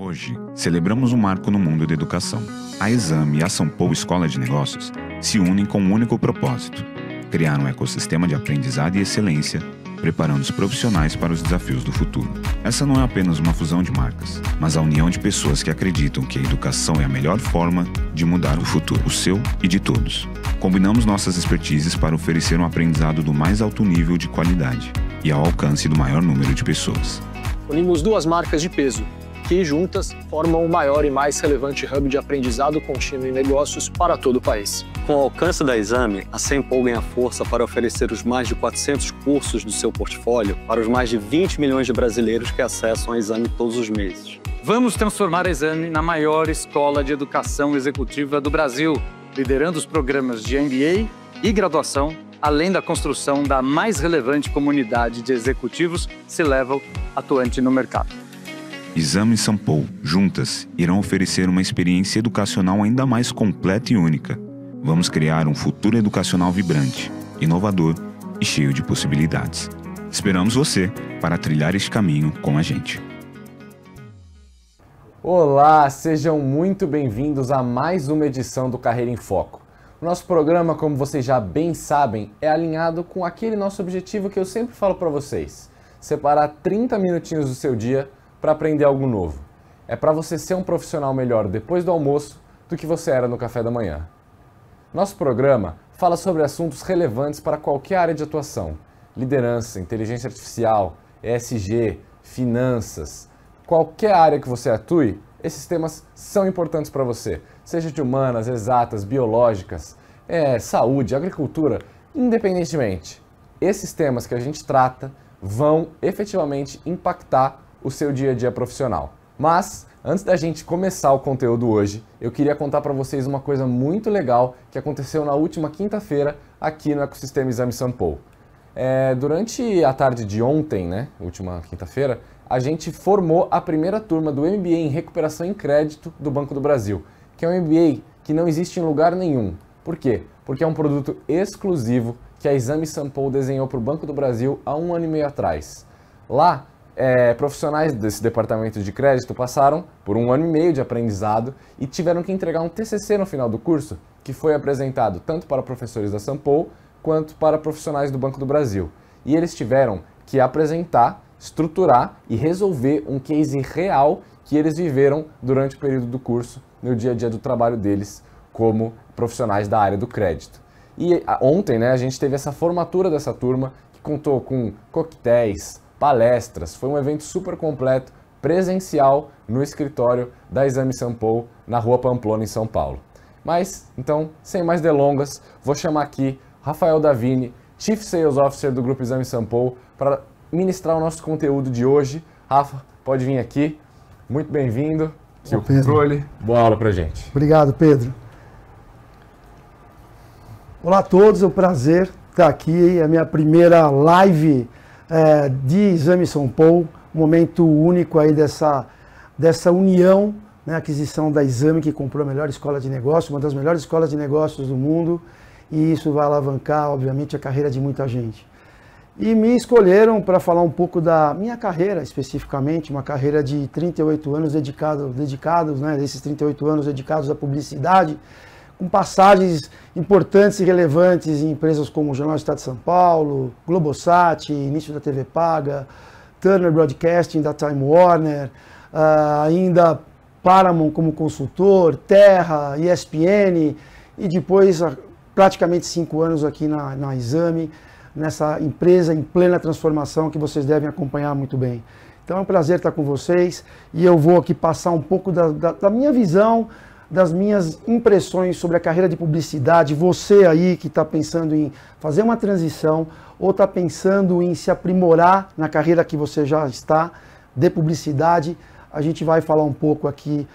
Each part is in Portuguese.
Hoje, celebramos um marco no mundo da educação. A Exame e a São Paulo Escola de Negócios se unem com um único propósito: criar um ecossistema de aprendizado e excelência, preparando os profissionais para os desafios do futuro. Essa não é apenas uma fusão de marcas, mas a união de pessoas que acreditam que a educação é a melhor forma de mudar o futuro, o seu e de todos. Combinamos nossas expertises para oferecer um aprendizado do mais alto nível de qualidade e ao alcance do maior número de pessoas. Unimos duas marcas de peso, que juntas formam o maior e mais relevante hub de aprendizado contínuo em negócios para todo o país. Com o alcance da Exame, a Sempol ganha força para oferecer os mais de 400 cursos do seu portfólio para os mais de 20 milhões de brasileiros que acessam a Exame todos os meses. Vamos transformar a Exame na maior escola de educação executiva do Brasil, liderando os programas de MBA e graduação, além da construção da mais relevante comunidade de executivos C-Level atuante no mercado. Exame e São Paulo, juntas, irão oferecer uma experiência educacional ainda mais completa e única. Vamos criar um futuro educacional vibrante, inovador e cheio de possibilidades. Esperamos você para trilhar este caminho com a gente. Olá, sejam muito bem-vindos a mais uma edição do Carreira em Foco. O nosso programa, como vocês já bem sabem, é alinhado com aquele nosso objetivo que eu sempre falo para vocês: separar 30 minutinhos do seu dia para aprender algo novo. É para você ser um profissional melhor depois do almoço do que você era no café da manhã. Nosso programa fala sobre assuntos relevantes para qualquer área de atuação: liderança, inteligência artificial, ESG, finanças. Qualquer área que você atue, esses temas são importantes para você, seja de humanas, exatas, biológicas, saúde, agricultura, independentemente. Esses temas que a gente trata vão efetivamente impactar o seu dia a dia profissional. Mas, antes da gente começar o conteúdo hoje, eu queria contar para vocês uma coisa muito legal que aconteceu na última quinta-feira aqui no Ecossistema Exame São Paulo. Durante a tarde de ontem, última quinta-feira, a gente formou a primeira turma do MBA em Recuperação em Crédito do Banco do Brasil, que é um MBA que não existe em lugar nenhum. Por quê? Porque é um produto exclusivo que a Exame São Paulo desenhou para o Banco do Brasil há 1 ano e meio atrás. Lá, profissionais desse departamento de crédito passaram por 1 ano e meio de aprendizado e tiveram que entregar um TCC no final do curso, que foi apresentado tanto para professores da São Paulo quanto para profissionais do Banco do Brasil. E eles tiveram que apresentar, estruturar e resolver um case real que eles viveram durante o período do curso, no dia a dia do trabalho deles como profissionais da área do crédito. E ontem, a gente teve essa formatura dessa turma, que contou com coquetéis, palestras, foi um evento super completo, presencial, no escritório da Exame São Paulo, na Rua Pamplona, em São Paulo. Mas, então, sem mais delongas, vou chamar aqui Rafael Davini, Chief Sales Officer do Grupo Exame São Paulo, para ministrar o nosso conteúdo de hoje. Rafa, pode vir aqui. Muito bem-vindo. Seu controle. Boa aula pra gente. Obrigado, Pedro. Olá a todos, é um prazer estar aqui. É a minha primeira live de Exame São Paulo, um momento único aí dessa união, aquisição da Exame, que comprou a melhor escola de negócios, uma das melhores escolas de negócios do mundo, e isso vai alavancar, obviamente, a carreira de muita gente. E me escolheram para falar um pouco da minha carreira, especificamente, uma carreira de 38 anos dedicados, desses 38 anos dedicados à publicidade, com passagens importantes e relevantes em empresas como o Jornal do Estado de São Paulo, Globosat, início da TV Paga, Turner Broadcasting da Time Warner, ainda Paramount como consultor, Terra, ESPN, e depois praticamente 5 anos aqui na Exame, nessa empresa em plena transformação que vocês devem acompanhar muito bem. Então é um prazer estar com vocês e eu vou aqui passar um pouco da minha visão, das minhas impressões sobre a carreira de publicidade. Você aí que está pensando em fazer uma transição ou está pensando em se aprimorar na carreira que você já está de publicidade, a gente vai falar um pouco aqui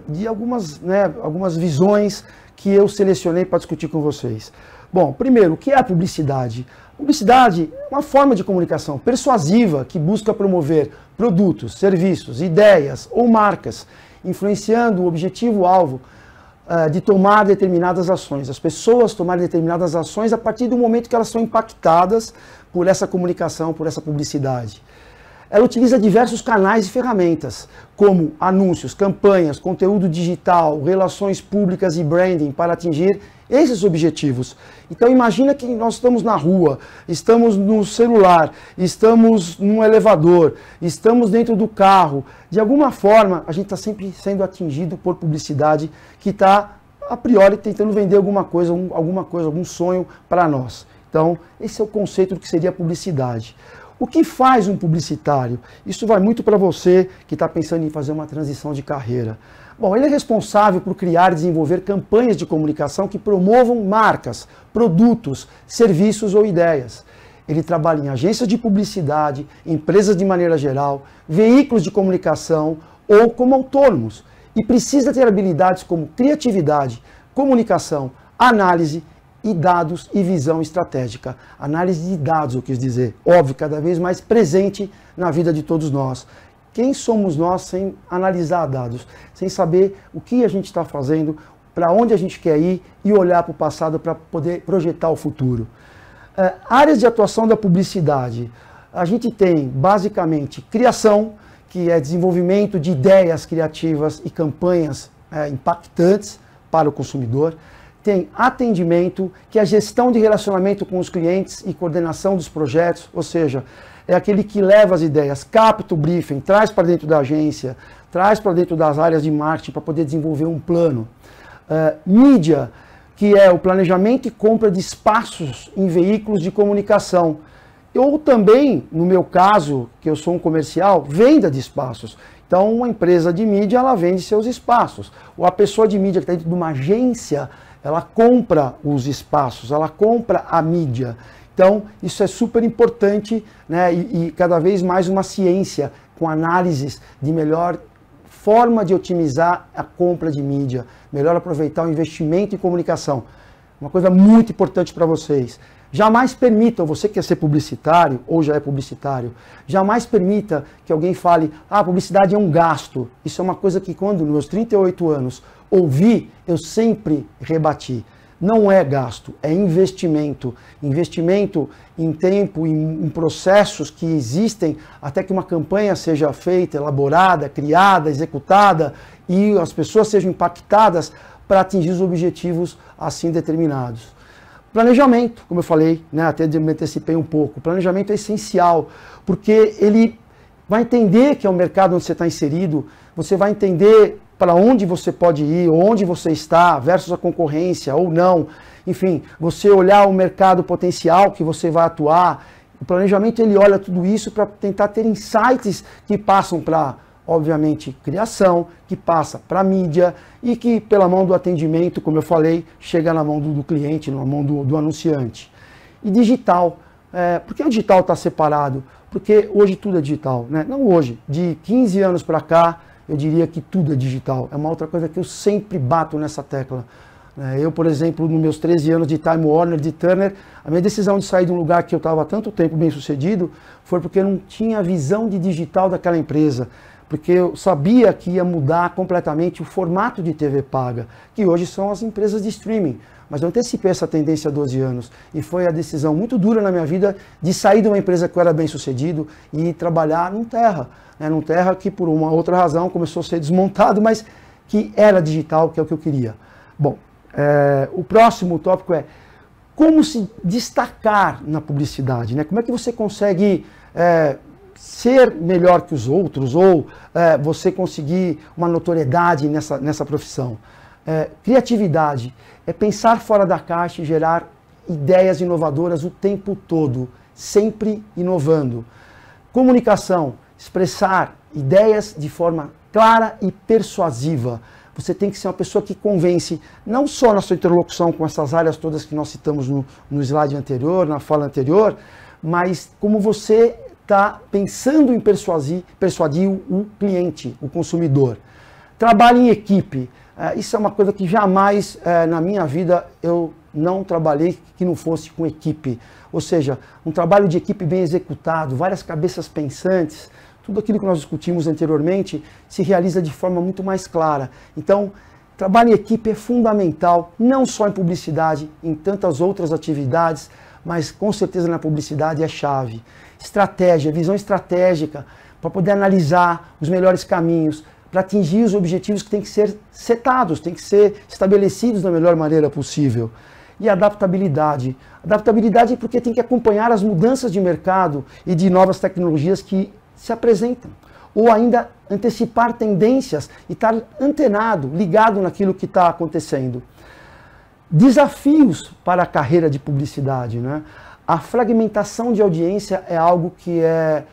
de algumas visões que eu selecionei para discutir com vocês. Bom, primeiro, o que é a publicidade? Publicidade é uma forma de comunicação persuasiva que busca promover produtos, serviços, ideias ou marcas, influenciando o objetivo-alvo de tomar determinadas ações. As pessoas tomarem determinadas ações a partir do momento que elas são impactadas por essa comunicação, por essa publicidade. ela utiliza diversos canais e ferramentas, como anúncios, campanhas, conteúdo digital, relações públicas e branding para atingir esses objetivos. Então imagina que nós estamos na rua, estamos no celular, estamos num elevador, estamos dentro do carro. De alguma forma, a gente está sempre sendo atingido por publicidade que está, a priori, tentando vender alguma coisa, algum sonho para nós. Então, esse é o conceito do que seria publicidade. O que faz um publicitário? Isso vai muito para você que está pensando em fazer uma transição de carreira. Bom, ele é responsável por criar e desenvolver campanhas de comunicação que promovam marcas, produtos, serviços ou ideias. Ele trabalha em agências de publicidade, empresas de maneira geral, veículos de comunicação ou como autônomos. E precisa ter habilidades como criatividade, comunicação, análise e dados e visão estratégica. Análise de dados, eu quis dizer, óbvio, cada vez mais presente na vida de todos nós. Quem somos nós sem analisar dados, sem saber o que a gente está fazendo, para onde a gente quer ir e olhar para o passado para poder projetar o futuro? Áreas de atuação da publicidade. A gente tem, basicamente, criação, que é desenvolvimento de ideias criativas e campanhas impactantes para o consumidor. Tem atendimento, que é a gestão de relacionamento com os clientes e coordenação dos projetos, ou seja, é aquele que leva as ideias, capta o briefing, traz para dentro da agência, traz para dentro das áreas de marketing para poder desenvolver um plano. Mídia, que é o planejamento e compra de espaços em veículos de comunicação. Ou também, no meu caso, que eu sou um comercial, venda de espaços. Então, uma empresa de mídia, ela vende seus espaços. Ou a pessoa de mídia que está dentro de uma agência, ela compra os espaços, ela compra a mídia. Então, isso é super importante, né? E cada vez mais uma ciência com análises de melhor forma de otimizar a compra de mídia, melhor aproveitar o investimento em comunicação. Uma coisa muito importante para vocês. Jamais permitam, você que quer ser publicitário ou já é publicitário, jamais permita que alguém fale, publicidade é um gasto. Isso é uma coisa que quando, nos meus 38 anos, ouvi, eu sempre rebati. Não é gasto, é investimento. Investimento em tempo, em processos que existem até que uma campanha seja feita, elaborada, criada, executada e as pessoas sejam impactadas para atingir os objetivos assim determinados. Planejamento, como eu falei, né, até me antecipei um pouco. Planejamento é essencial, porque ele vai entender que é o mercado onde você está inserido, você vai entender para onde você pode ir, onde você está, versus a concorrência ou não. Enfim, você olhar o mercado potencial que você vai atuar. O planejamento, ele olha tudo isso para tentar ter insights que passam para, obviamente, criação, que passa para mídia e que, pela mão do atendimento, como eu falei, chega na mão do cliente, na mão do anunciante. E digital. Por que o digital está separado? Porque hoje tudo é digital, né? Não hoje, de 15 anos para cá, eu diria que tudo é digital. É uma outra coisa que eu sempre bato nessa tecla. Eu, por exemplo, nos meus 13 anos de Time Warner, de Turner, a minha decisão de sair de um lugar que eu estava há tanto tempo bem sucedido foi porque eu não tinha a visão de digital daquela empresa. Porque eu sabia que ia mudar completamente o formato de TV paga, que hoje são as empresas de streaming. Mas eu antecipei essa tendência há 12 anos e foi a decisão muito dura na minha vida de sair de uma empresa que eu era bem sucedido e trabalhar num terra. Num terra que por uma outra razão começou a ser desmontado, mas que era digital, que é o que eu queria. Bom, o próximo tópico é como se destacar na publicidade, né? Como é que você consegue ser melhor que os outros ou você conseguir uma notoriedade nessa profissão. Criatividade é pensar fora da caixa e gerar ideias inovadoras o tempo todo, sempre inovando. Comunicação, expressar ideias de forma clara e persuasiva. Você tem que ser uma pessoa que convence, não só na sua interlocução com essas áreas todas que nós citamos no slide anterior, na fala anterior, mas como você está pensando em persuadir o cliente, o consumidor. Trabalhe em equipe. Isso é uma coisa que jamais na minha vida eu não trabalhei que não fosse com equipe. Ou seja, um trabalho de equipe bem executado, várias cabeças pensantes, tudo aquilo que nós discutimos anteriormente se realiza de forma muito mais clara. Então, trabalho em equipe é fundamental, não só em publicidade, em tantas outras atividades, mas com certeza na publicidade é chave. estratégia, visão estratégica, para poder analisar os melhores caminhos, para atingir os objetivos que têm que ser setados, têm que ser estabelecidos da melhor maneira possível. E adaptabilidade. Adaptabilidade porque tem que acompanhar as mudanças de mercado e de novas tecnologias que se apresentam. Ou ainda antecipar tendências e estar antenado, ligado naquilo que está acontecendo. Desafios para a carreira de publicidade, né? A fragmentação de audiência é algo que é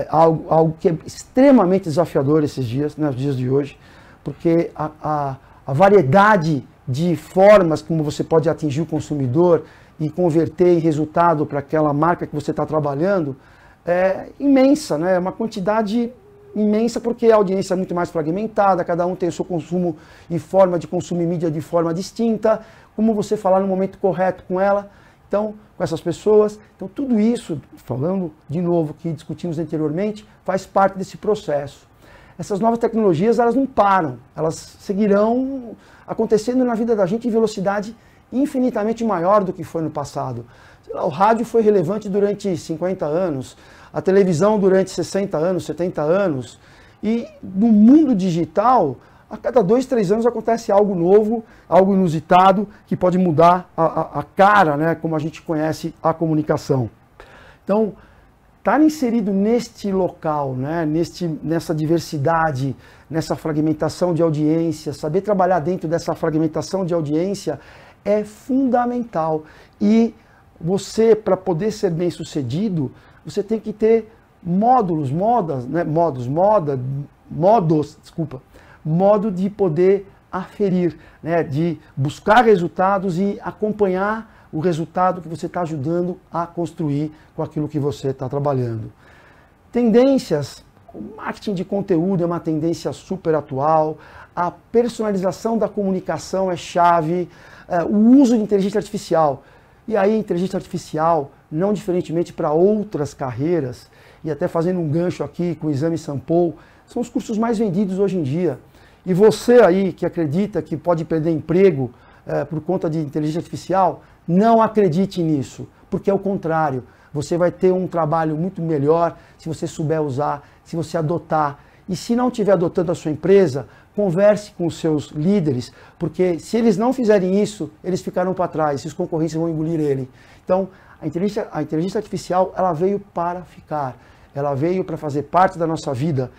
algo que é extremamente desafiador esses dias, nos dias de hoje, porque a variedade de formas como você pode atingir o consumidor e converter em resultado para aquela marca que você está trabalhando é imensa, né? É uma quantidade imensa porque a audiência é muito mais fragmentada, cada um tem o seu consumo e forma de consumir mídia de forma distinta, como você falar no momento correto com ela, então, com essas pessoas. Então, tudo isso, falando de novo que discutimos anteriormente, faz parte desse processo. Essas novas tecnologias, elas não param, elas seguirão acontecendo na vida da gente em velocidade infinitamente maior do que foi no passado. Sei lá, o rádio foi relevante durante 50 anos, a televisão durante 60 anos, 70 anos, e no mundo digital, a cada 2, 3 anos acontece algo novo, algo inusitado, que pode mudar a cara, né, como a gente conhece a comunicação. Então, estar inserido neste local, né, nessa diversidade, nessa fragmentação de audiência, saber trabalhar dentro dessa fragmentação de audiência é fundamental. E você, para poder ser bem sucedido, você tem que ter modo de poder aferir, né, de buscar resultados e acompanhar o resultado que você está ajudando a construir com aquilo que você está trabalhando. Tendências, o marketing de conteúdo é uma tendência super atual, a personalização da comunicação é chave, o uso de inteligência artificial. E aí, inteligência artificial, não diferentemente para outras carreiras, e até fazendo um gancho aqui com o Exame Sample, são os cursos mais vendidos hoje em dia. E você aí que acredita que pode perder emprego por conta de inteligência artificial, não acredite nisso, porque é o contrário. Você vai ter um trabalho muito melhor se você souber usar, se você adotar. E se não estiver adotando a sua empresa, converse com os seus líderes, porque se eles não fizerem isso, eles ficarão para trás, e os concorrentes vão engolir ele. Então, a inteligência artificial, ela veio para ficar, ela veio para fazer parte da nossa vida.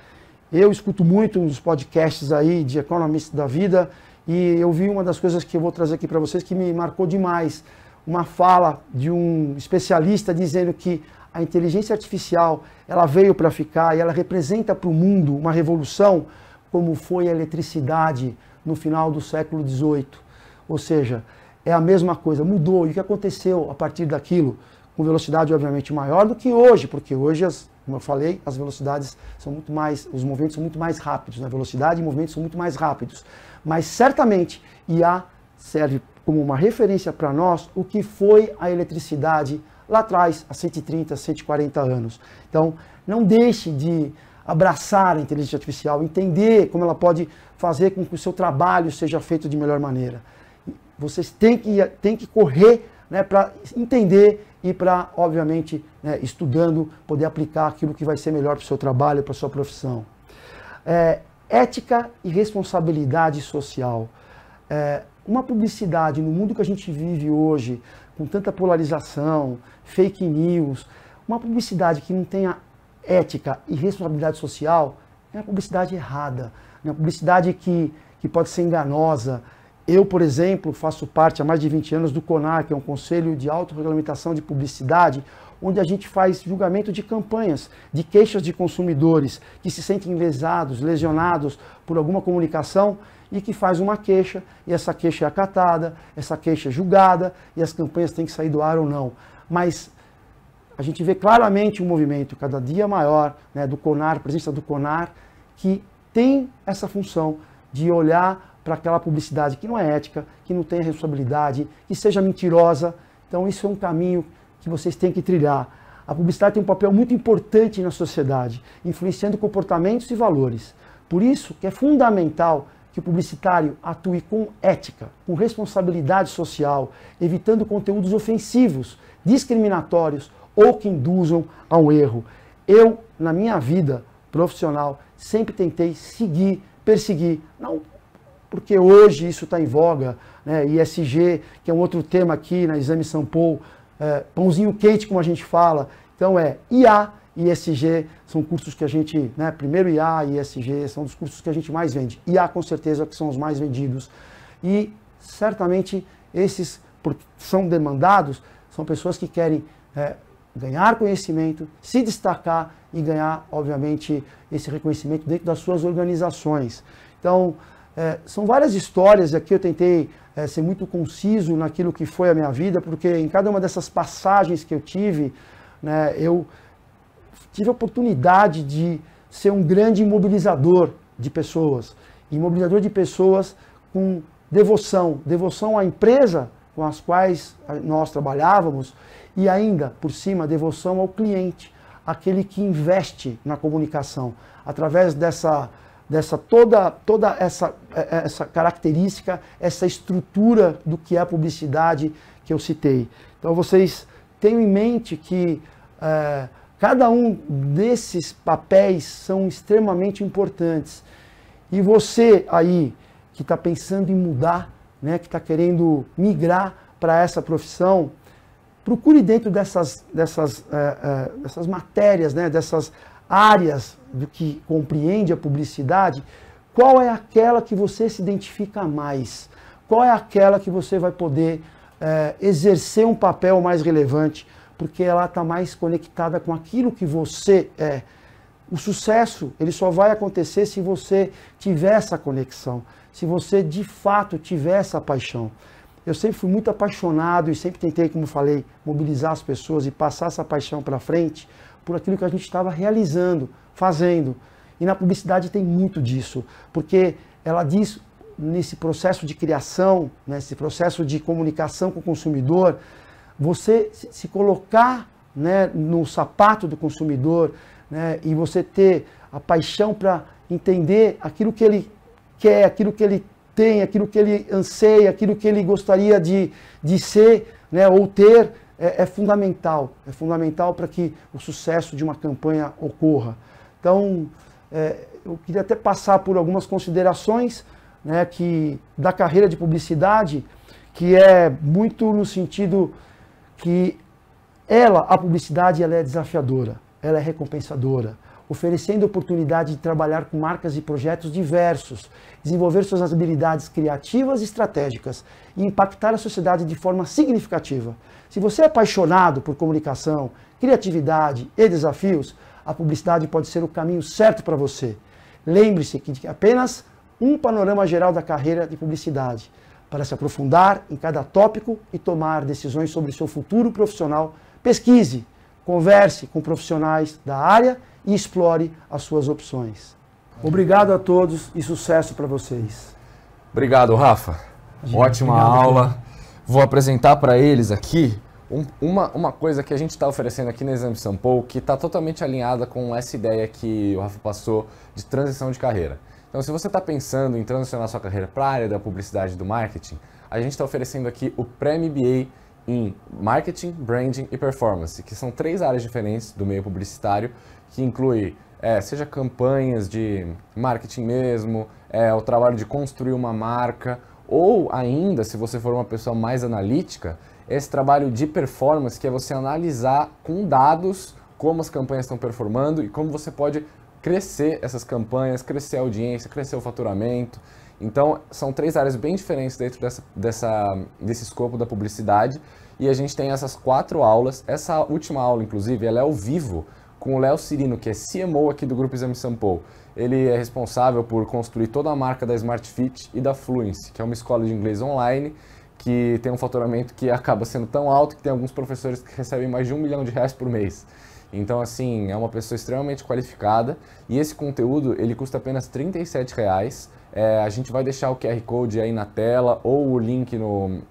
Eu escuto muito uns podcasts aí de Economist da vida e eu vi uma das coisas que eu vou trazer aqui para vocês que me marcou demais. Uma fala de um especialista dizendo que a inteligência artificial, ela veio para ficar e ela representa para o mundo uma revolução como foi a eletricidade no final do século XVIII. Ou seja, é a mesma coisa, mudou. E o que aconteceu a partir daquilo? Com velocidade obviamente maior do que hoje, porque hoje, como eu falei, as velocidades são muito mais, os movimentos são muito mais rápidos, né? Velocidade e movimentos são muito mais rápidos. Mas certamente IA serve como uma referência para nós o que foi a eletricidade lá atrás, há 130, 140 anos. Então, não deixe de abraçar a inteligência artificial, entender como ela pode fazer com que o seu trabalho seja feito de melhor maneira. Vocês têm que correr, né, para entender e para, obviamente, né, estudando, poder aplicar aquilo que vai ser melhor para o seu trabalho, para a sua profissão. Ética e responsabilidade social. Uma publicidade no mundo que a gente vive hoje, com tanta polarização, fake news, uma publicidade que não tenha ética e responsabilidade social é uma publicidade errada, é uma publicidade que pode ser enganosa. Eu, por exemplo, faço parte há mais de 20 anos do CONAR, que é um Conselho de Autorregulamentação de Publicidade, onde a gente faz julgamento de campanhas, de queixas de consumidores que se sentem lesados, lesionados por alguma comunicação e que faz uma queixa, e essa queixa é acatada, essa queixa é julgada, e as campanhas têm que sair do ar ou não. Mas a gente vê claramente um movimento cada dia maior, né, do CONAR, presença do CONAR, que tem essa função de olhar para aquela publicidade que não é ética, que não tem responsabilidade, que seja mentirosa. Então isso é um caminho que vocês têm que trilhar. A publicidade tem um papel muito importante na sociedade, influenciando comportamentos e valores. Por isso que é fundamental que o publicitário atue com ética, com responsabilidade social, evitando conteúdos ofensivos, discriminatórios ou que induzam a um erro. Eu, na minha vida profissional, sempre tentei perseguir, não porque hoje isso está em voga, né? ESG, que é um outro tema aqui na Exame São Paulo, pãozinho quente, como a gente fala. Então IA e ESG são cursos que a gente, né, primeiro IA e ESG são dos cursos que a gente mais vende. IA com certeza que são os mais vendidos. E certamente esses são demandados, são pessoas que querem ganhar conhecimento, se destacar e ganhar, obviamente, esse reconhecimento dentro das suas organizações. Então, são várias histórias, aqui eu tentei ser muito conciso naquilo que foi a minha vida, porque em cada uma dessas passagens que eu tive, né, eu tive a oportunidade de ser um grande imobilizador de pessoas, com devoção à empresa com as quais nós trabalhávamos e ainda, por cima, devoção ao cliente, aquele que investe na comunicação, através toda essa característica, essa estrutura do que é a publicidade que eu citei. Então vocês tenham em mente que cada um desses papéis são extremamente importantes. E você aí que está pensando em mudar, né, que está querendo migrar para essa profissão, procure dentro dessas matérias, né, dessas áreas do que compreende a publicidade, qual é aquela que você se identifica mais? Qual é aquela que você vai poder exercer um papel mais relevante? Porque ela está mais conectada com aquilo que você é. O sucesso, ele só vai acontecer se você tiver essa conexão, se você de fato tiver essa paixão. Eu sempre fui muito apaixonado e sempre tentei, como falei, mobilizar as pessoas e passar essa paixão para frente por aquilo que a gente estava realizando, fazendo. E na publicidade tem muito disso, porque ela diz, nesse processo de criação, nesse processo de comunicação com o consumidor, você se colocar, né, no sapato do consumidor, né, e você ter a paixão para entender aquilo que ele quer, aquilo que ele tem, aquilo que ele anseia, aquilo que ele gostaria de ser, né, ou ter, é fundamental. É fundamental para que o sucesso de uma campanha ocorra. Então, eu queria até passar por algumas considerações, né, da carreira de publicidade, que é muito no sentido que a publicidade, ela é desafiadora, ela é recompensadora, oferecendo oportunidade de trabalhar com marcas e projetos diversos, desenvolver suas habilidades criativas e estratégicas e impactar a sociedade de forma significativa. Se você é apaixonado por comunicação, criatividade e desafios, a publicidade pode ser o caminho certo para você. Lembre-se que apenas um panorama geral da carreira de publicidade, para se aprofundar em cada tópico e tomar decisões sobre o seu futuro profissional. Pesquise, converse com profissionais da área e explore as suas opções. Obrigado a todos e sucesso para vocês. Obrigado, Rafa. Ótima aula. Vou apresentar para eles aqui uma coisa que a gente está oferecendo aqui na Exame São Paulo, que está totalmente alinhada com essa ideia que o Rafa passou de transição de carreira. Então, se você está pensando em transicionar sua carreira para a área da publicidade e do marketing, a gente está oferecendo aqui o Pré-MBA em Marketing, Branding e Performance, que são 3 áreas diferentes do meio publicitário, que inclui, seja campanhas de marketing mesmo, o trabalho de construir uma marca, ou ainda, se você for uma pessoa mais analítica, esse trabalho de performance, que é você analisar com dados como as campanhas estão performando e como você pode crescer essas campanhas, crescer a audiência, crescer o faturamento. Então, são 3 áreas bem diferentes dentro desse escopo da publicidade, e a gente tem essas 4 aulas. Essa última aula, inclusive, ela é ao vivo com o Léo Cirino, que é CMO aqui do Grupo Exame São Paulo. Ele é responsável por construir toda a marca da Smart Fit e da Fluency, que é uma escola de inglês online que tem um faturamento que acaba sendo tão alto que tem alguns professores que recebem mais de R$1 milhão por mês. Então, assim, é uma pessoa extremamente qualificada, e esse conteúdo, ele custa apenas R$37. A gente vai deixar o QR Code aí na tela ou o link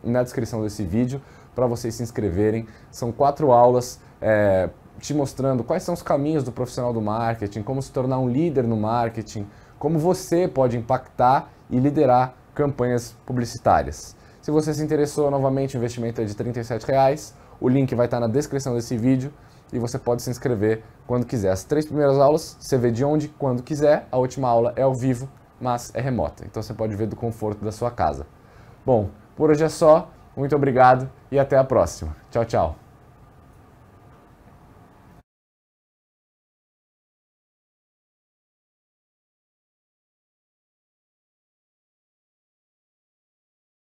na descrição desse vídeo para vocês se inscreverem. São 4 aulas te mostrando quais são os caminhos do profissional do marketing, como se tornar um líder no marketing, como você pode impactar e liderar campanhas publicitárias. Se você se interessou, novamente, o investimento é de R$37. O link vai estar na descrição desse vídeo. e você pode se inscrever quando quiser. As 3 primeiras aulas você vê de onde, quando quiser. A última aula é ao vivo, mas é remota, então você pode ver do conforto da sua casa. Bom, por hoje é só. Muito obrigado e até a próxima. Tchau, tchau.